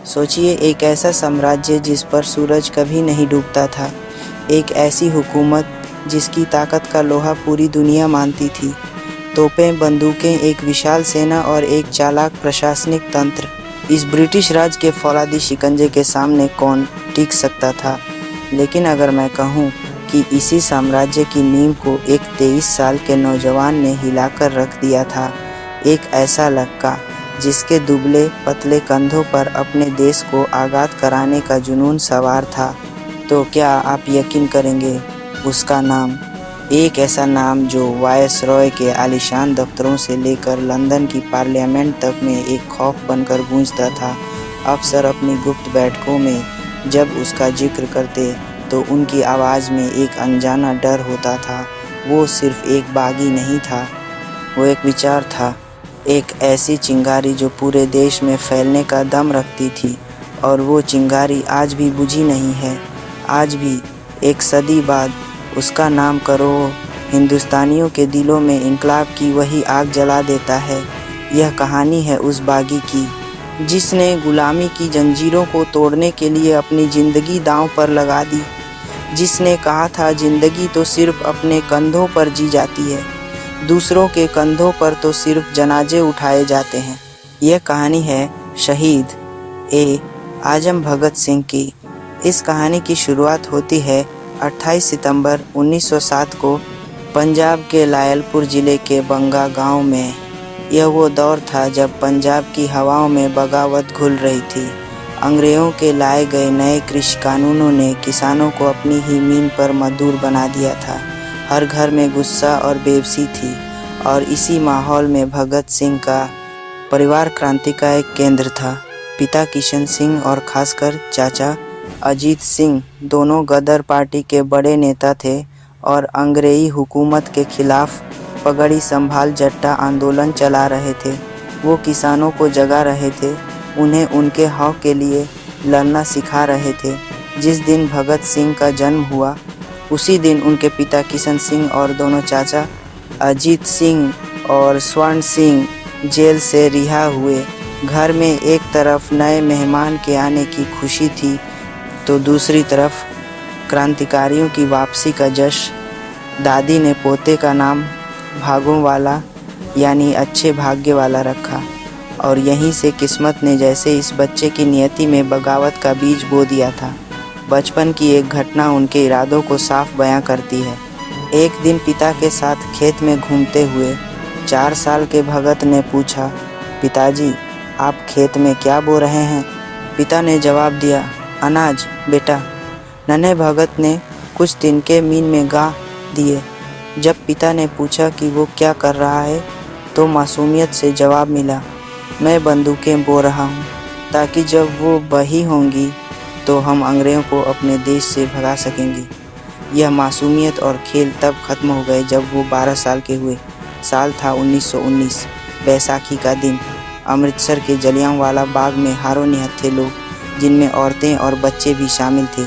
सोचिए, एक ऐसा साम्राज्य जिस पर सूरज कभी नहीं डूबता था, एक ऐसी हुकूमत जिसकी ताकत का लोहा पूरी दुनिया मानती थी। तोपें, बंदूकें, एक विशाल सेना और एक चालाक प्रशासनिक तंत्र। इस ब्रिटिश राज के फौलादी शिकंजे के सामने कौन टिक सकता था? लेकिन अगर मैं कहूँ कि इसी साम्राज्य की नींव को एक 23 साल के नौजवान ने हिलाकर रख दिया था, एक ऐसा लड़का जिसके दुबले पतले कंधों पर अपने देश को आज़ाद कराने का जुनून सवार था, तो क्या आप यकीन करेंगे उसका नाम? एक ऐसा नाम जो वायसरॉय के आलीशान दफ्तरों से लेकर लंदन की पार्लियामेंट तक में एक खौफ बनकर गूंजता था। अफसर अपनी गुप्त बैठकों में जब उसका जिक्र करते तो उनकी आवाज़ में एक अनजाना डर होता था। वो सिर्फ एक बागी नहीं था, वो एक विचार था, एक ऐसी चिंगारी जो पूरे देश में फैलने का दम रखती थी। और वो चिंगारी आज भी बुझी नहीं है। आज भी, एक सदी बाद, उसका नाम करोड़ों हिंदुस्तानियों के दिलों में इंकलाब की वही आग जला देता है। यह कहानी है उस बागी की जिसने गुलामी की जंजीरों को तोड़ने के लिए अपनी ज़िंदगी दांव पर लगा दी, जिसने कहा था ज़िंदगी तो सिर्फ अपने कंधों पर जी जाती है, दूसरों के कंधों पर तो सिर्फ जनाजे उठाए जाते हैं। यह कहानी है शहीद आजम भगत सिंह की। इस कहानी की शुरुआत होती है 28 सितंबर 1907 को पंजाब के लायलपुर ज़िले के बंगा गांव में। यह वो दौर था जब पंजाब की हवाओं में बगावत घुल रही थी। अंग्रेज़ों के लाए गए नए कृषि कानूनों ने किसानों को अपनी ही मीन पर मजदूर बना दिया था। हर घर में गुस्सा और बेबसी थी, और इसी माहौल में भगत सिंह का परिवार क्रांति का एक केंद्र था। पिता किशन सिंह और खासकर चाचा अजीत सिंह दोनों गदर पार्टी के बड़े नेता थे और अंग्रेजी हुकूमत के खिलाफ पगड़ी संभाल जट्टा आंदोलन चला रहे थे। वो किसानों को जगा रहे थे, उन्हें उनके हक के लिए लड़ना सिखा रहे थे। जिस दिन भगत सिंह का जन्म हुआ, उसी दिन उनके पिता किशन सिंह और दोनों चाचा अजीत सिंह और स्वर्ण सिंह जेल से रिहा हुए। घर में एक तरफ नए मेहमान के आने की खुशी थी, तो दूसरी तरफ क्रांतिकारियों की वापसी का जश्न। दादी ने पोते का नाम भागों वाला यानी अच्छे भाग्य वाला रखा, और यहीं से किस्मत ने जैसे इस बच्चे की नियति में बगावत का बीज बो दिया था। बचपन की एक घटना उनके इरादों को साफ बयां करती है। एक दिन पिता के साथ खेत में घूमते हुए 4 साल के भगत ने पूछा, पिताजी, आप खेत में क्या बो रहे हैं? पिता ने जवाब दिया, अनाज बेटा। नन्हे भगत ने कुछ तिनके मीन में गा दिए। जब पिता ने पूछा कि वो क्या कर रहा है, तो मासूमियत से जवाब मिला, मैं बंदूकें बो रहा हूँ, ताकि जब वो बही होंगी तो हम अंग्रेज़ों को अपने देश से भगा सकेंगे। यह मासूमियत और खेल तब खत्म हो गए जब वो 12 साल के हुए। साल था 1919, बैसाखी का दिन। अमृतसर के जलियांवाला बाग में हारों निहत्थे लोग, जिनमें औरतें और बच्चे भी शामिल थे,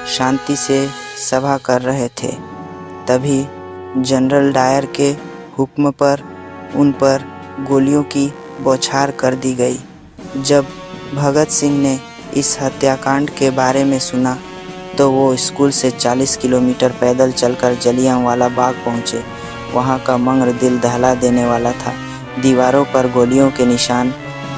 शांति से सभा कर रहे थे। तभी जनरल डायर के हुक्म पर उन पर गोलियों की बौछार कर दी गई। जब भगत सिंह ने इस हत्याकांड के बारे में सुना, तो वो स्कूल से 40 किलोमीटर पैदल चलकर जलियांवाला बाग पहुँचे। वहाँ का मंजर दिल दहला देने वाला था। दीवारों पर गोलियों के निशान,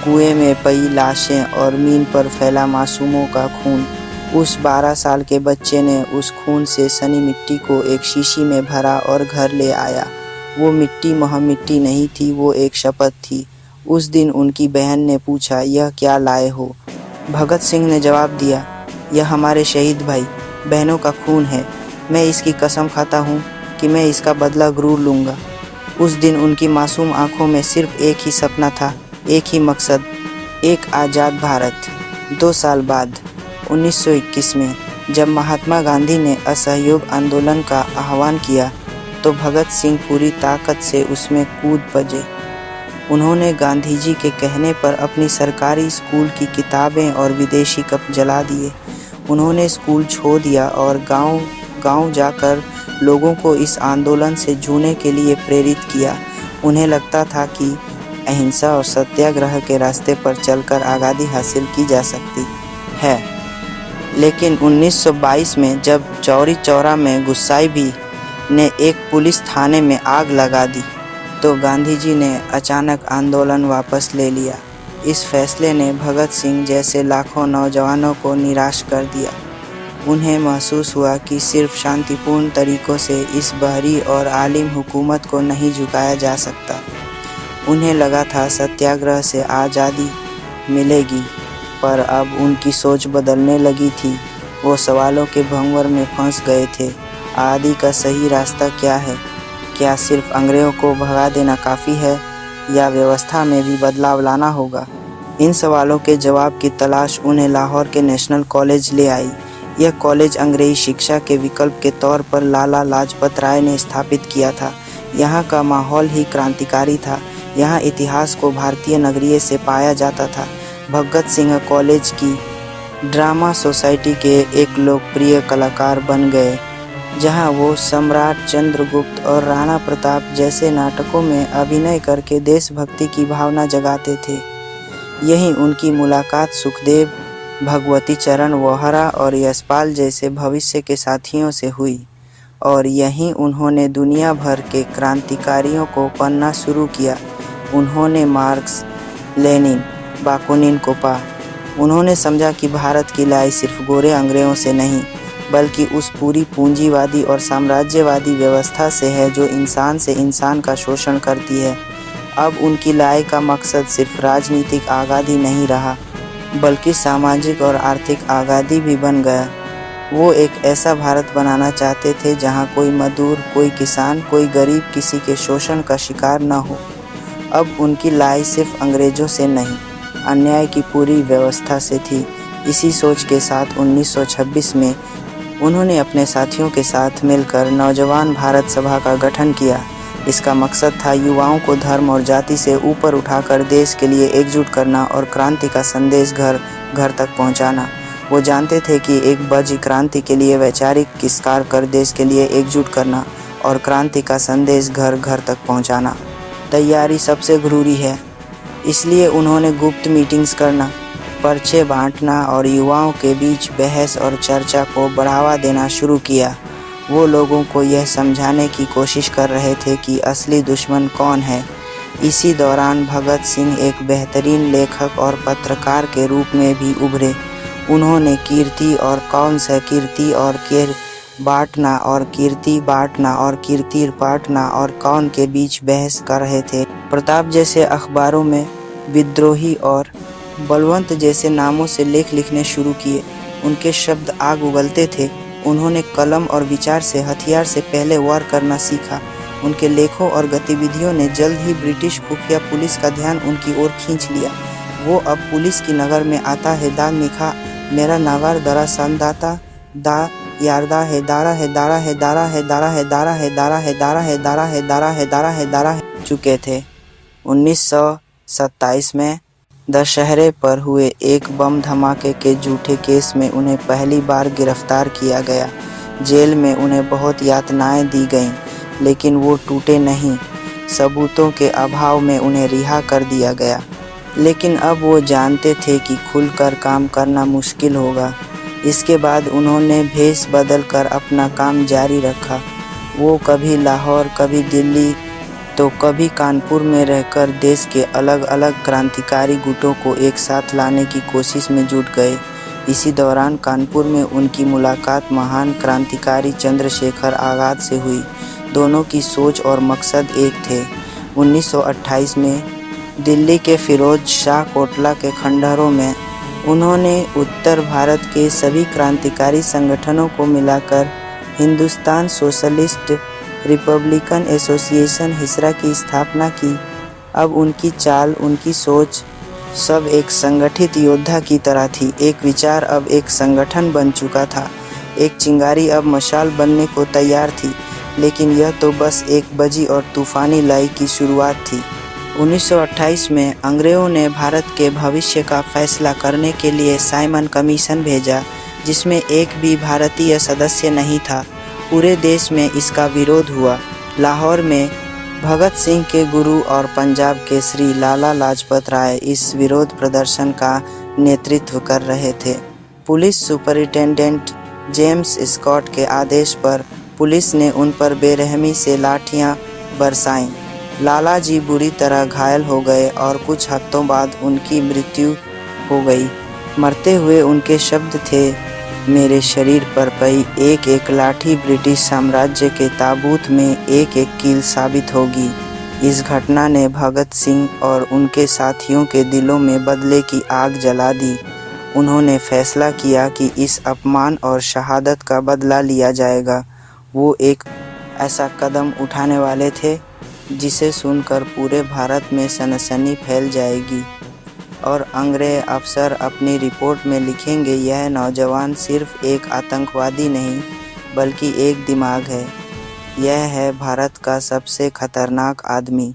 कुएं में पई लाशें और मीन पर फैला मासूमों का खून। उस 12 साल के बच्चे ने उस खून से सनी मिट्टी को एक शीशी में भरा और घर ले आया। वो मिट्टी महज मिट्टी नहीं थी, वो एक शपथ थी। उस दिन उनकी बहन ने पूछा, यह क्या लाए हो? भगत सिंह ने जवाब दिया, यह हमारे शहीद भाई बहनों का खून है। मैं इसकी कसम खाता हूँ कि मैं इसका बदला ज़रूर लूँगा। उस दिन उनकी मासूम आंखों में सिर्फ एक ही सपना था, एक ही मकसद, एक आज़ाद भारत। 2 साल बाद 1921 में जब महात्मा गांधी ने असहयोग आंदोलन का आह्वान किया, तो भगत सिंह पूरी ताकत से उसमें कूद पड़े। उन्होंने गांधी जी के कहने पर अपनी सरकारी स्कूल की किताबें और विदेशी कप जला दिए। उन्होंने स्कूल छोड़ दिया और गांव जाकर लोगों को इस आंदोलन से जुड़ने के लिए प्रेरित किया। उन्हें लगता था कि अहिंसा और सत्याग्रह के रास्ते पर चलकर आज़ादी हासिल की जा सकती है। लेकिन 1922 में जब चौरी चौरा में गुस्साई ने एक पुलिस थाने में आग लगा दी तो गांधी जी ने अचानक आंदोलन वापस ले लिया। इस फैसले ने भगत सिंह जैसे लाखों नौजवानों को निराश कर दिया। उन्हें महसूस हुआ कि सिर्फ शांतिपूर्ण तरीकों से इस बहरी और आलिम हुकूमत को नहीं झुकाया जा सकता। उन्हें लगा था सत्याग्रह से आज़ादी मिलेगी, पर अब उनकी सोच बदलने लगी थी। वो सवालों के भंवर में फंस गए थे। आज़ादी का सही रास्ता क्या है? क्या सिर्फ अंग्रेज़ों को भगा देना काफ़ी है या व्यवस्था में भी बदलाव लाना होगा? इन सवालों के जवाब की तलाश उन्हें लाहौर के नेशनल कॉलेज ले आई। यह कॉलेज अंग्रेजी शिक्षा के विकल्प के तौर पर लाला लाजपत राय ने स्थापित किया था। यहाँ का माहौल ही क्रांतिकारी था। यहाँ इतिहास को भारतीय नगरीय से पाया जाता था। भगत सिंह कॉलेज की ड्रामा सोसाइटी के एक लोकप्रिय कलाकार बन गए, जहाँ वो सम्राट चंद्रगुप्त और राणा प्रताप जैसे नाटकों में अभिनय करके देशभक्ति की भावना जगाते थे। यहीं उनकी मुलाकात सुखदेव, भगवती चरण वोहरा और यशपाल जैसे भविष्य के साथियों से हुई और यहीं उन्होंने दुनिया भर के क्रांतिकारियों को पढ़ना शुरू किया। उन्होंने मार्क्स, लेनिन, बाकुनिन को पा। उन्होंने समझा कि भारत की लड़ाई सिर्फ गोरे अंग्रेज़ों से नहीं, बल्कि उस पूरी पूंजीवादी और साम्राज्यवादी व्यवस्था से है जो इंसान से इंसान का शोषण करती है। अब उनकी लड़ाई का मकसद सिर्फ राजनीतिक आज़ादी नहीं रहा, बल्कि सामाजिक और आर्थिक आज़ादी भी बन गया। वो एक ऐसा भारत बनाना चाहते थे जहां कोई मजदूर, कोई किसान, कोई गरीब किसी के शोषण का शिकार न हो। अब उनकी लड़ाई सिर्फ अंग्रेज़ों से नहीं, अन्याय की पूरी व्यवस्था से थी। इसी सोच के साथ 1926 में उन्होंने अपने साथियों के साथ मिलकर नौजवान भारत सभा का गठन किया। इसका मकसद था युवाओं को धर्म और जाति से ऊपर उठाकर देश के लिए एकजुट करना और क्रांति का संदेश घर घर तक पहुंचाना। वो जानते थे कि एक बड़ी क्रांति के लिए वैचारिक किस्कार कर देश के लिए एकजुट करना और क्रांति का संदेश घर घर तक पहुंचाना तैयारी सबसे ज़रूरी है। इसलिए उन्होंने गुप्त मीटिंग्स करना, पर्चे बांटना और युवाओं के बीच बहस और चर्चा को बढ़ावा देना शुरू किया। वो लोगों को यह समझाने की कोशिश कर रहे थे कि असली दुश्मन कौन है। इसी दौरान भगत सिंह एक बेहतरीन लेखक और पत्रकार के रूप में भी उभरे। उन्होंने कीर्ति और कौन सा कीर्ति और कीर बांटना और कीर्ति बांटना और कीर्ति बांटना और कौन के बीच बहस कर रहे थे। प्रताप जैसे अखबारों में विद्रोही और बलवंत जैसे नामों से लेख लिखने शुरू किए। उनके शब्द आग उगलते थे। उन्होंने कलम और विचार से हथियार से पहले वार करना सीखा। उनके लेखों और गतिविधियों ने जल्द ही ब्रिटिश खुफिया पुलिस का ध्यान उनकी ओर खींच लिया। वो अब पुलिस की नगर में आता है, दा निखा मेरा नागार दरा संदाता दा यारदा है दारा है दारा है दारा है दारा है दारा है दारा है दारा है दारा है दारा है दारा है दारा है चुके थे। 1927 में दशहरे पर हुए एक बम धमाके के झूठे केस में उन्हें पहली बार गिरफ्तार किया गया। जेल में उन्हें बहुत यातनाएं दी गईं, लेकिन वो टूटे नहीं। सबूतों के अभाव में उन्हें रिहा कर दिया गया। लेकिन अब वो जानते थे कि खुलकर काम करना मुश्किल होगा। इसके बाद उन्होंने भेष बदलकर अपना काम जारी रखा। वो कभी लाहौर, कभी दिल्ली तो कभी कानपुर में रहकर देश के अलग अलग क्रांतिकारी गुटों को एक साथ लाने की कोशिश में जुट गए। इसी दौरान कानपुर में उनकी मुलाकात महान क्रांतिकारी चंद्रशेखर आज़ाद से हुई। दोनों की सोच और मकसद एक थे। 1928 में दिल्ली के फिरोज शाह कोटला के खंडहरों में उन्होंने उत्तर भारत के सभी क्रांतिकारी संगठनों को मिलाकर हिंदुस्तान सोशलिस्ट रिपब्लिकन एसोसिएशन हिसरा की स्थापना की। अब उनकी चाल, उनकी सोच सब एक संगठित योद्धा की तरह थी। एक विचार अब एक संगठन बन चुका था। एक चिंगारी अब मशाल बनने को तैयार थी। लेकिन यह तो बस एक बड़ी और तूफानी लड़ाई की शुरुआत थी। 1928 में अंग्रेज़ों ने भारत के भविष्य का फैसला करने के लिए साइमन कमीशन भेजा, जिसमें एक भी भारतीय सदस्य नहीं था। पूरे देश में इसका विरोध हुआ। लाहौर में भगत सिंह के गुरु और पंजाब केसरी लाला लाजपत राय इस विरोध प्रदर्शन का नेतृत्व कर रहे थे। पुलिस सुपरिटेंडेंट जेम्स स्कॉट के आदेश पर पुलिस ने उन पर बेरहमी से लाठियां बरसाईं। लाला जी बुरी तरह घायल हो गए और कुछ हफ्तों बाद उनकी मृत्यु हो गई। मरते हुए उनके शब्द थे, मेरे शरीर पर पई एक एक लाठी ब्रिटिश साम्राज्य के ताबूत में एक एक कील साबित होगी। इस घटना ने भगत सिंह और उनके साथियों के दिलों में बदले की आग जला दी। उन्होंने फैसला किया कि इस अपमान और शहादत का बदला लिया जाएगा। वो एक ऐसा कदम उठाने वाले थे जिसे सुनकर पूरे भारत में सनसनी फैल जाएगी और अंग्रेज अफसर अपनी रिपोर्ट में लिखेंगे, यह नौजवान सिर्फ एक आतंकवादी नहीं बल्कि एक दिमाग है। यह है भारत का सबसे खतरनाक आदमी।